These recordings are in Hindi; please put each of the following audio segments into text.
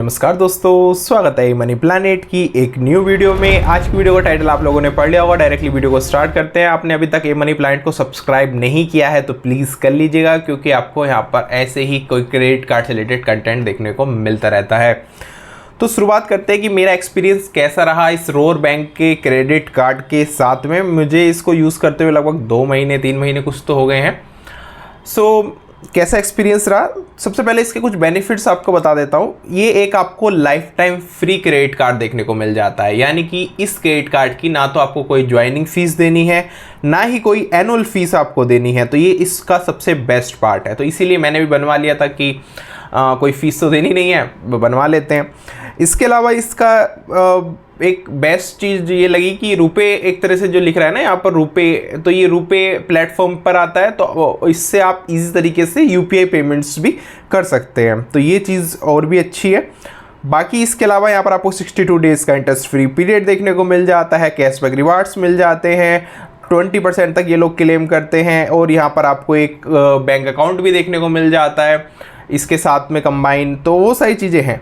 नमस्कार दोस्तों, स्वागत है मनी प्लैनेट की एक न्यू वीडियो में। आज की वीडियो का टाइटल आप लोगों ने पढ़ लिया होगा। डायरेक्टली वीडियो को स्टार्ट करते हैं। आपने अभी तक मनी प्लैनेट को सब्सक्राइब नहीं किया है तो प्लीज़ कर लीजिएगा, क्योंकि आपको यहाँ पर ऐसे ही कोई क्रेडिट कार्ड से रिलेटेड कंटेंट देखने को मिलता रहता है। तो शुरुआत करते हैं कि मेरा एक्सपीरियंस कैसा रहा इस रोर बैंक के क्रेडिट कार्ड के साथ में। मुझे इसको यूज़ करते हुए लगभग 2 महीने 3 महीने कुछ तो हो गए हैं। कैसा एक्सपीरियंस रहा, सबसे पहले इसके कुछ बेनिफिट्स आपको बता देता हूँ। ये एक आपको life time free credit card देखने को मिल जाता है, यानी कि इस क्रेडिट कार्ड की ना तो आपको कोई ज्वाइनिंग फीस देनी है, ना ही कोई एनुअल फीस आपको देनी है। तो ये इसका सबसे बेस्ट पार्ट है। तो इसीलिए मैंने भी बनवा लिया था कि कोई फीस तो देनी नहीं है, बनवा लेते हैं। इसके अलावा इसका एक बेस्ट चीज़ ये लगी कि रुपए एक तरह से जो लिख रहा है ना यहाँ पर रुपए, तो ये रुपए प्लेटफॉर्म पर आता है, तो इससे आप इजी तरीके से यूपीआई पेमेंट्स भी कर सकते हैं। तो ये चीज़ और भी अच्छी है। बाकी इसके अलावा यहाँ पर आपको 62 डेज़ का इंटरेस्ट फ्री पीरियड देखने को मिल जाता है, कैशबैक रिवार्ड्स मिल जाते हैं, 20% तक ये लोग क्लेम करते हैं, और यहाँ पर आपको एक बैंक अकाउंट भी देखने को मिल जाता है इसके साथ में कंबाइन। तो वो सारी चीज़ें हैं।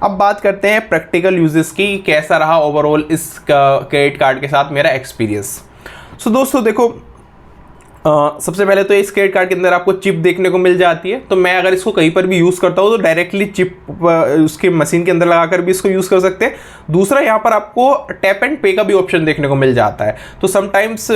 अब बात करते हैं प्रैक्टिकल यूजेस की, कैसा रहा ओवरऑल इस क्रेडिट कार्ड के साथ मेरा एक्सपीरियंस। सो दोस्तों देखो, सबसे पहले तो इस क्रेडिट कार्ड के अंदर आपको चिप देखने को मिल जाती है। तो मैं अगर इसको कहीं पर भी यूज़ करता हूँ तो डायरेक्टली चिप उसके मशीन के अंदर लगाकर भी इसको यूज़ कर सकते हैं। दूसरा, यहाँ पर आपको टैप एंड पे का भी ऑप्शन देखने को मिल जाता है। तो समटाइम्स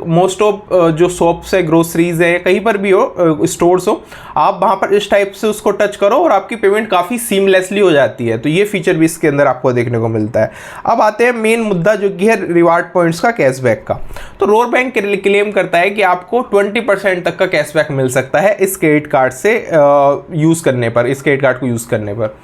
मोस्ट ऑफ जो शॉप्स है, ग्रोसरीज है, कहीं पर भी हो, स्टोर्स हो, आप वहाँ पर इस टाइप से उसको टच करो और आपकी पेमेंट काफ़ी सीमलेसली हो जाती है। तो ये फीचर भी इसके अंदर आपको देखने को मिलता है। अब आते हैं मेन मुद्दा जो कि है रिवार्ड पॉइंट्स का, कैशबैक का। तो रोर बैंक क्लेम करता है कि आपको 20% तक का कैशबैक मिल सकता है इस क्रेडिट कार्ड से यूज़ करने पर, इस क्रेडिट कार्ड को यूज़ करने पर।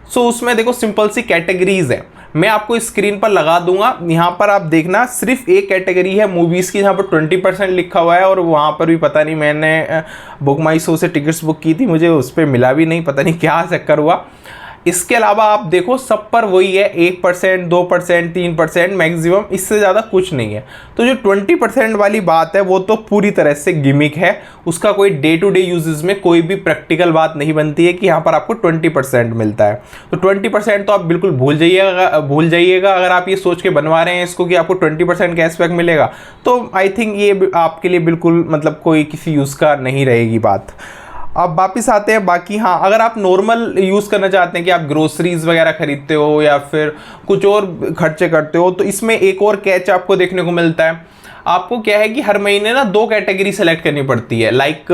सो उसमें देखो सिंपल सी कैटेगरीज है, मैं आपको स्क्रीन पर लगा दूंगा। यहाँ पर आप देखना, सिर्फ एक कैटेगरी है मूवीज़ की, जहाँ पर 20% लिखा हुआ है, और वहाँ पर भी पता नहीं, मैंने बुक माई शो से टिकट्स बुक की थी, मुझे उस पर मिला भी नहीं, पता नहीं क्या चक्कर हुआ। इसके अलावा आप देखो सब पर वही है, 1%, 2%, 3% मैक्सिमम, इससे ज़्यादा कुछ नहीं है। तो जो 20% वाली बात है वो तो पूरी तरह से गिमिक है, उसका कोई डे टू डे यूजेस में कोई भी प्रैक्टिकल बात नहीं बनती है कि यहाँ पर आपको 20% मिलता है। तो 20% तो आप बिल्कुल भूल जाइएगा। अगर आप ये सोच के बनवा रहे हैं इसको कि आपको 20% कैशबैक मिलेगा, तो आई थिंक ये आपके लिए बिल्कुल मतलब कोई किसी यूज़ का नहीं रहेगी बात। अब वापिस आते हैं बाकी। हाँ, अगर आप नॉर्मल यूज़ करना चाहते हैं कि आप ग्रोसरीज वगैरह खरीदते हो या फिर कुछ और खर्चे करते हो, तो इसमें एक और कैच आपको देखने को मिलता है। आपको क्या है कि हर महीने ना 2 कैटेगरी सेलेक्ट करनी पड़ती है। लाइक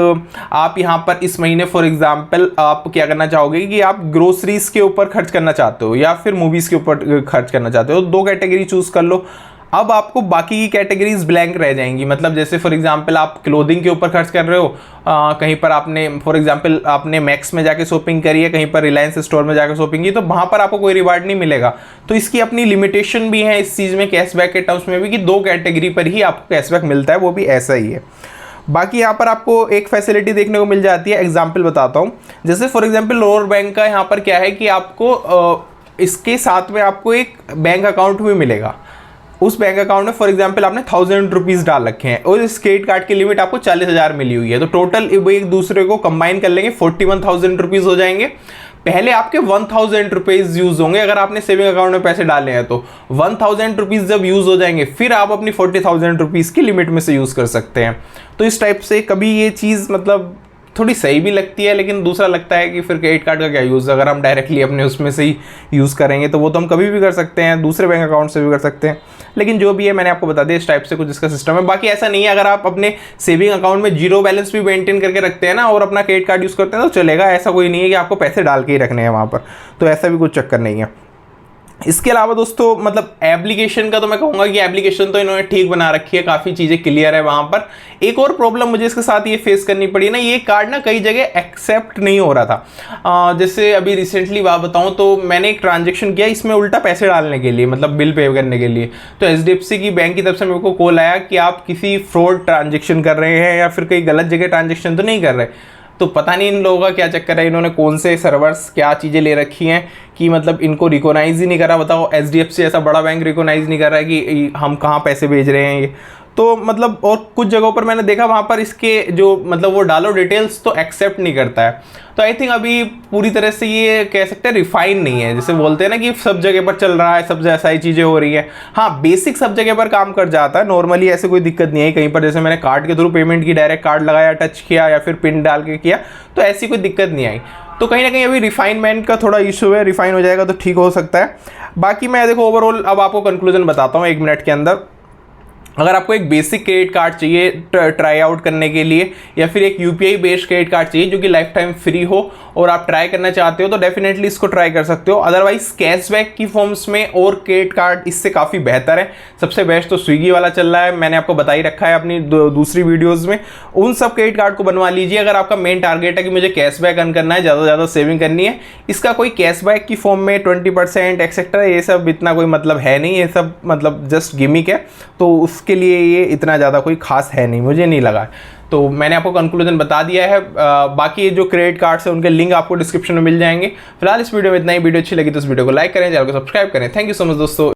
आप यहाँ पर इस महीने फॉर एग्जांपल आप क्या करना चाहोगे कि आप ग्रोसरीज के ऊपर खर्च करना चाहते हो या फिर मूवीज़ के ऊपर खर्च करना चाहते हो, 2 कैटेगरी चूज़ कर लो। अब आपको बाकी की कैटेगरीज ब्लैंक रह जाएंगी। मतलब जैसे फॉर एग्जांपल आप क्लोथिंग के ऊपर खर्च कर रहे हो, कहीं पर आपने फॉर एग्जांपल आपने मैक्स में जाके शॉपिंग करी है, कहीं पर रिलायंस स्टोर में जाकर शॉपिंग की, तो वहाँ पर आपको कोई रिवार्ड नहीं मिलेगा। तो इसकी अपनी लिमिटेशन भी है इस चीज़ में, कैशबैक के टर्म्स में भी, कि 2 कैटेगरी पर ही आपको कैशबैक मिलता है, वो भी ऐसा ही है। बाकी यहाँ पर आपको एक फैसिलिटी देखने को मिल जाती है। एग्जाम्पल बताता हूँ, जैसे फॉर एग्जाम्पल रोर बैंक का यहाँ पर क्या है कि आपको इसके साथ में आपको एक बैंक अकाउंट भी मिलेगा। उस बैंक अकाउंट में फॉर एग्जांपल आपने 1000 रुपीज़ डाल रखे हैं और इस क्रेडिट कार्ड की लिमिट आपको 40,000 मिली हुई है। तो टोटल एक दूसरे को कंबाइन कर लेंगे, 41,000 रुपीज़ हो जाएंगे। पहले आपके 1000 रुपीज़ यूज़ होंगे अगर आपने सेविंग अकाउंट में पैसे डाले हैं, तो 1000 रुपीज़ जब यूज़ हो जाएंगे फिर आप अपनी 40,000 रुपीज़ की लिमिट में से यूज़ कर सकते हैं। तो इस टाइप से कभी ये चीज़ मतलब थोड़ी सही भी लगती है, लेकिन दूसरा लगता है कि फिर क्रेडिट कार्ड का क्या यूज़, अगर हम डायरेक्टली अपने उसमें से ही यूज़ करेंगे तो वो तो हम कभी भी कर सकते हैं, दूसरे बैंक अकाउंट से भी कर सकते हैं। लेकिन जो भी है मैंने आपको बता दिया, इस टाइप से कुछ इसका सिस्टम है। बाकी ऐसा नहीं है, अगर आप अपने सेविंग अकाउंट में 0 बैलेंस भी मेंटेन करके रखते हैं ना और अपना क्रेडिट कार्ड यूज़ करते हैं तो चलेगा। ऐसा कोई नहीं है कि आपको पैसे डाल के ही रखने हैं वहाँ पर, तो ऐसा भी कुछ चक्कर नहीं है। इसके अलावा दोस्तों मतलब एप्लीकेशन का तो मैं कहूँगा कि एप्लीकेशन तो इन्होंने ठीक बना रखी है, काफ़ी चीज़ें क्लियर है वहाँ पर। एक और प्रॉब्लम मुझे इसके साथ ये फेस करनी पड़ी ना, ये कार्ड ना कई जगह एक्सेप्ट नहीं हो रहा था। जैसे अभी रिसेंटली बात बताऊँ तो मैंने एक ट्रांजेक्शन किया इसमें उल्टा पैसे डालने के लिए, मतलब बिल पे करने के लिए। तो HDFC की बैंक की तरफ से मेरे को कॉल आया कि आप किसी फ्रॉड ट्रांजेक्शन कर रहे हैं या फिर कहीं गलत जगह ट्रांजेक्शन तो नहीं कर रहे। तो पता नहीं इन लोगों का क्या चक्कर है, इन्होंने कौन से सर्वर्स क्या चीज़ें ले रखी हैं कि मतलब इनको रिकॉग्नाइज ही नहीं करा। बताओ HDFC ऐसा बड़ा बैंक रिकॉग्नाइज नहीं कर रहा है कि हम कहाँ पैसे भेज रहे हैं ये। तो मतलब और कुछ जगहों पर मैंने देखा वहाँ पर इसके जो मतलब वो डालो डिटेल्स तो एक्सेप्ट नहीं करता है। तो आई थिंक अभी पूरी तरह से ये कह सकते हैं रिफाइन नहीं है, जैसे बोलते हैं ना कि सब जगह पर चल रहा है, सब जगह सारी चीज़ें हो रही है। हाँ बेसिक सब जगह पर काम कर जाता है नॉर्मली, ऐसे कोई दिक्कत नहीं है। कहीं पर जैसे मैंने कार्ड के थ्रू पेमेंट की, डायरेक्ट कार्ड लगाया, टच किया या फिर पिन डाल के किया, तो ऐसी कोई दिक्कत नहीं आई। तो कहीं ना कहीं अभी रिफाइनमेंट का थोड़ा इशू है, रिफाइन हो जाएगा तो ठीक हो सकता है। बाकी मैं देखो ओवरऑल अब आपको कंक्लूजन बताता हूँ 1 मिनट के अंदर। अगर आपको एक बेसिक क्रेडिट कार्ड चाहिए ट्राई आउट करने के लिए, या फिर एक यूपीआई बेस्ड क्रेडिट कार्ड चाहिए जो कि लाइफ टाइम फ्री हो और आप ट्राई करना चाहते हो, तो डेफिनेटली इसको ट्राई कर सकते हो। अदरवाइज कैशबैक की फॉर्म्स में और क्रेडिट कार्ड इससे काफ़ी बेहतर है। सबसे बेस्ट तो स्विगी वाला चल रहा है, मैंने आपको बता ही रखा है अपनी दूसरी वीडियोज़ में। उन सब क्रेडिट कार्ड को बनवा लीजिए अगर आपका मेन टारगेट है कि मुझे कैशबैक अर्न करना है, ज़्यादा से ज़्यादा सेविंग करनी है। इसका कोई कैशबैक की फॉर्म में 20% एक्सेट्रा ये सब इतना कोई मतलब है नहीं, ये सब मतलब जस्ट गिमिक है। तो उसके लिए ये इतना ज़्यादा कोई खास है नहीं, मुझे नहीं लगा। तो मैंने आपको कंक्लूजन बता दिया है। बाकी जो क्रेडिट कार्ड्स है उनके लिंक आपको डिस्क्रिप्शन में मिल जाएंगे। फिलहाल इस वीडियो में इतना ही। वीडियो अच्छी लगी तो इस वीडियो को लाइक करें, चैनल को सब्सक्राइब करें। थैंक यू सो मच दोस्तों।